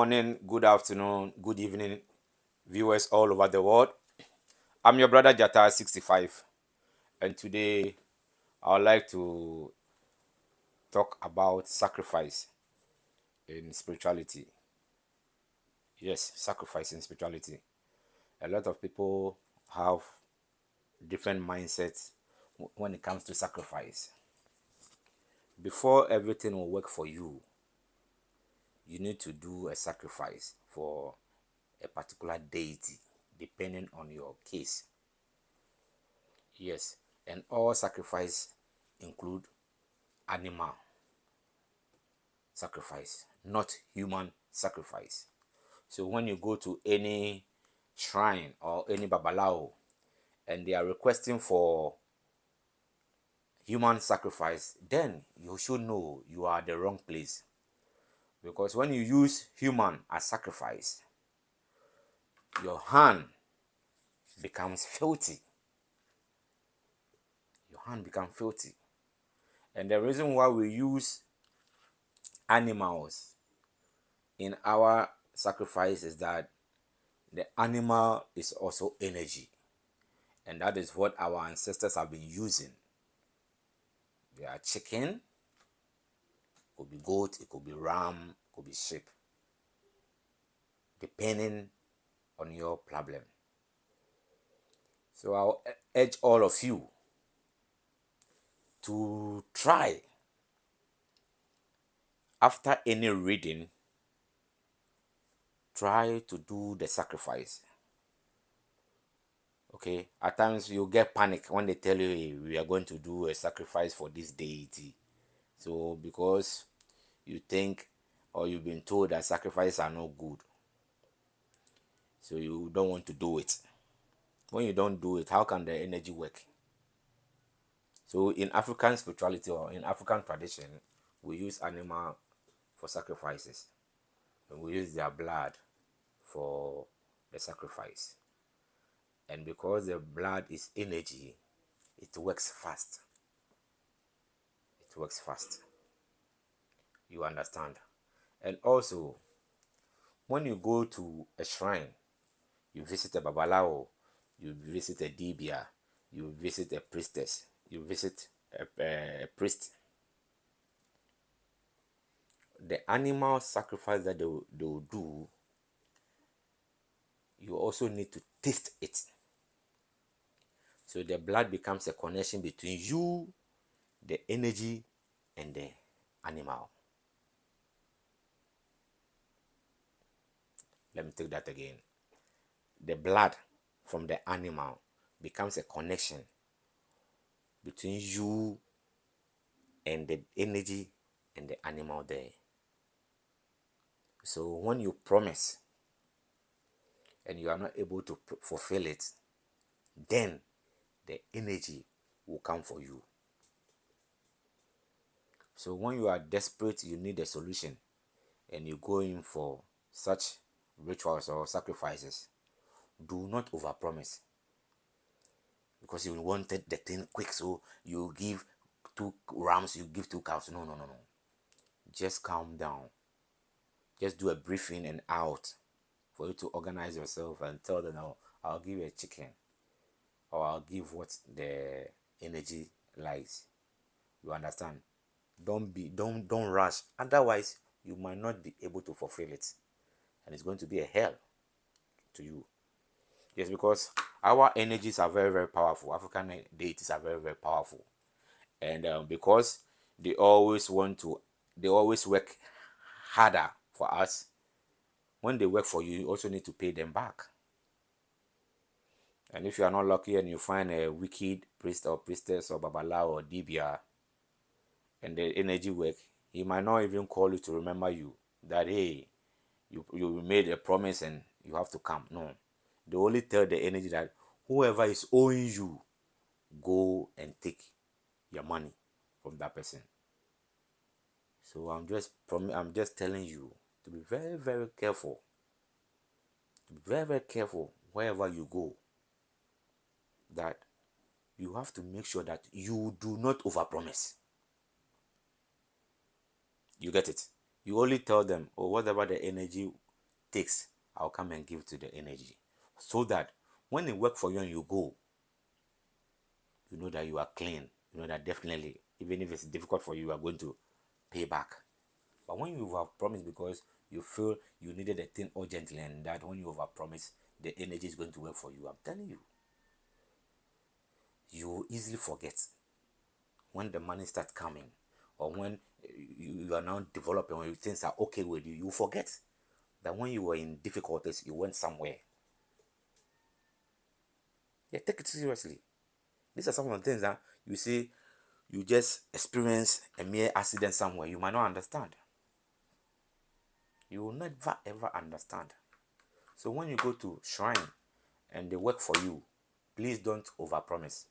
morning, good afternoon, good evening, viewers all over the world. I'm your brother Jata 65, and today I would like to talk about sacrifice in spirituality. Yes, sacrifice in spirituality. A lot of people have different mindsets when it comes to sacrifice. Before everything will work for you, you need to do a sacrifice for a particular deity, depending on your case. Yes, and all sacrifice include animal sacrifice, not human sacrifice. So when you go to any shrine or any babalao and they are requesting for human sacrifice, then you should know you are at the wrong place. Because when you use human as sacrifice, your hand becomes filthy. Your hand becomes filthy. And the reason why we use animals in our sacrifice is that the animal is also energy, and that is what our ancestors have been using. They are chicken, it could be goat, it could be ram, it could be sheep, depending on your problem. So I'll urge all of you to try, after any reading, try to do the sacrifice. Okay, at times you get panic when they tell you, hey, we are going to do a sacrifice for this deity. So because you think or you've been told that sacrifices are not good, so you don't want to do it. When you don't do it, how can the energy work? So in African spirituality or in African tradition, we use animal for sacrifices, and we use their blood for the sacrifice. And because the blood is energy, it works fast. It works fast. You understand? And also, when you go to a shrine, you visit a babalao, you visit a dibia, you visit a priestess, you visit a priest. The animal sacrifice that they will do, you also need to taste it. So the blood becomes a connection between you, the energy, and the animal. Let me take that again. The blood from the animal becomes a connection between you and the energy and the animal there. So when you promise and you are not able to fulfill it, then the energy will come for you. So when you are desperate, you need a solution, and you go in for such rituals or sacrifices, do not overpromise, because you wanted the thing quick. So you give 2 rams, you give 2 cows. No. Just calm down. Just do a briefing and out for you to organize yourself and tell them, "No, I'll give you a chicken, or I'll give what the energy likes." You understand? Don't rush. Otherwise, you might not be able to fulfill it, and it's going to be a hell to you. Yes, because our energies are very, very powerful. African deities are very, very powerful, and because they always work harder for us. When they work for you, you also need to pay them back. And if you are not lucky and you find a wicked priest or priestess or babala or dibia, and the energy work, he might not even call you to remember you that, hey, you made a promise and you have to come. No, they only tell the energy that whoever is owing you, go and take your money from that person. So I'm just telling you to be very, very careful. To be very, very careful wherever you go, that you have to make sure that you do not overpromise. You get it? You only tell them, or whatever the energy takes, I'll come and give to the energy, so that when it work for you and you go, you know that you are clean. You know that definitely, even if it's difficult for you, you are going to pay back. But when you have promised because you feel you needed a thing urgently, and that when you over promise, the energy is going to work for you, I'm telling you, you will easily forget when the money starts coming, or when you are now developing, when things are okay with you, you forget that when you were in difficulties, you went somewhere. Yeah, take it seriously. These are some of the things that you see, you just experience a mere accident somewhere, you might not understand. You will never ever understand. So when you go to shrine and they work for you, please don't overpromise.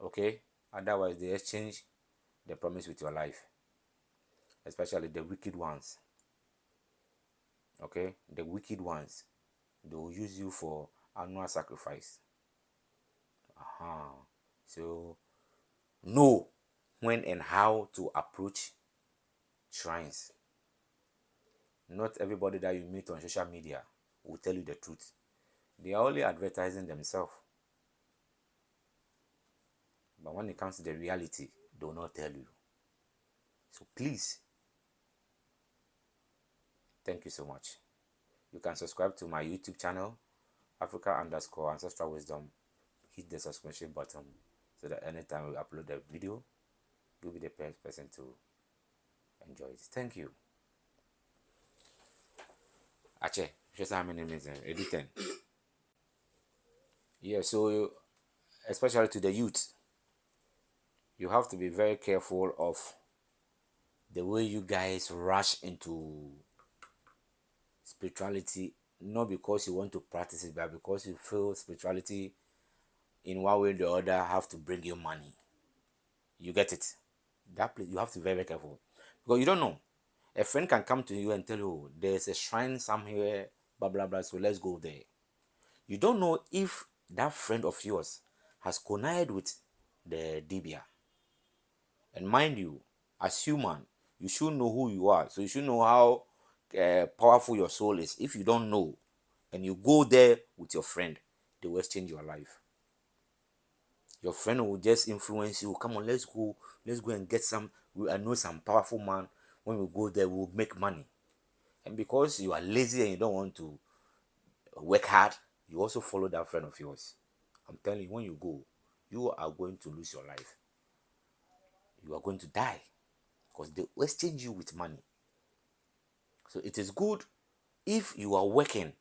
Okay? Otherwise, they exchange the promise with your life, especially the wicked ones. Okay? The wicked ones, they will use you for annual sacrifice. So know when and how to approach shrines. Not everybody that you meet on social media will tell you the truth. They are only advertising themselves. But when it comes to the reality, they will not tell you. So please, thank you so much. You can subscribe to my YouTube channel, Africa_Ancestral Wisdom. Hit the subscription button so that anytime we upload a video, you'll be the first person to enjoy it. Thank you. Ache, just how many minutes? Editing. Yeah, so especially to the youth, you have to be very careful of the way you guys rush into spirituality, not because you want to practice it, but because you feel spirituality in one way or the other have to bring you money. You get it? That place, you have to be very, very careful, because you don't know. A friend can come to you and tell you there's a shrine somewhere, blah blah blah, so let's go there. You don't know if that friend of yours has connived with the dibia. And mind you, as human, you should know who you are. So you should know how powerful your soul is. If you don't know, and you go there with your friend, they will change your life. Your friend will just influence you. Come on, let's go and get some. I know some powerful man. When we go there, we'll make money. And because you are lazy and you don't want to work hard, you also follow that friend of yours. I'm telling you, when you go, you are going to lose your life. You are going to die, because they will exchange you with money. So it is good if you are working.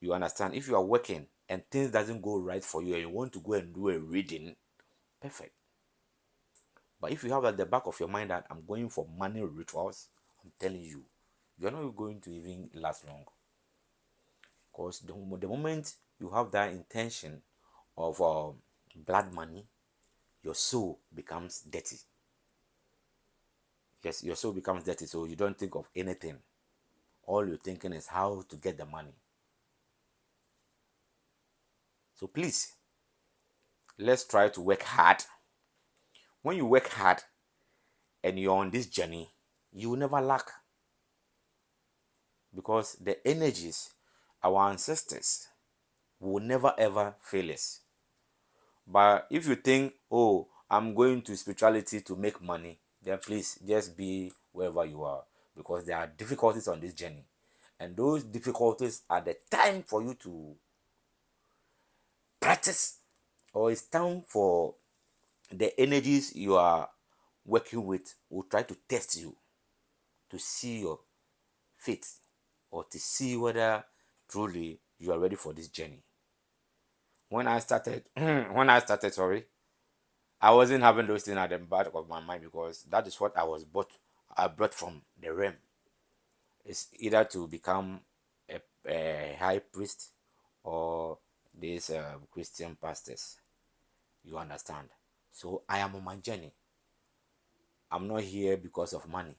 You understand? If you are working and things doesn't go right for you and you want to go and do a reading, perfect. But if you have at the back of your mind that I'm going for money rituals, I'm telling you, you're not going to even last long. Because the moment you have that intention of blood money, your soul becomes dirty. Yes, your soul becomes dirty, so you don't think of anything. All you're thinking is how to get the money. So please, let's try to work hard. When you work hard and you're on this journey, you will never lack, because the energies, our ancestors, will never ever fail us. But if you think, oh, I'm going to spirituality to make money, then please just be wherever you are, because there are difficulties on this journey, and those difficulties are the time for you to practice, or it's time for the energies you are working with will try to test you to see your faith, or to see whether truly you are ready for this journey. When I started, sorry, I wasn't having those things at the back of my mind, because that is what I brought from the realm. It's either to become a high priest or these Christian pastors. You understand? So I am on my journey. I'm not here because of money,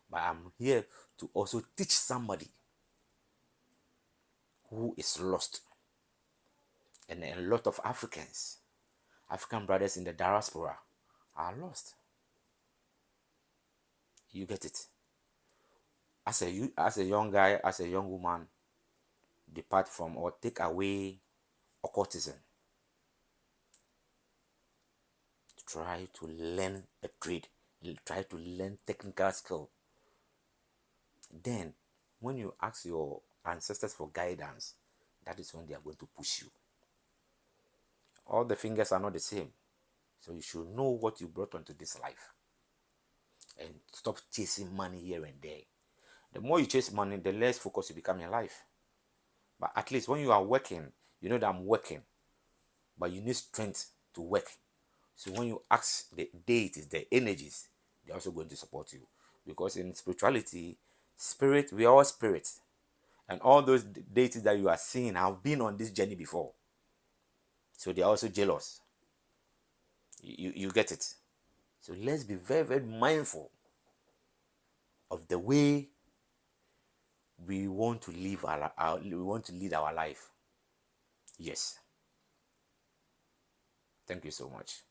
but I'm here to also teach somebody who is lost. And a lot of African brothers in the diaspora are lost. You get it? as a young guy, as a young woman, depart from or take away occultism. Try to learn a trade, try to learn technical skill. Then when you ask your ancestors for guidance, that is when they are going to push you. All the fingers are not the same, so you should know what you brought onto this life and stop chasing money here and there. The more you chase money, the less focused you become in life. But at least when you are working, you know that I'm working, but you need strength to work. So when you ask the deities, the energies, they're also going to support you. Because in spirituality, spirit, we are all spirits. And all those deities that you are seeing have been on this journey before. So they are also jealous. You get it? So let's be very, very mindful of the way we want to live we want to lead our life. Yes. Thank you so much.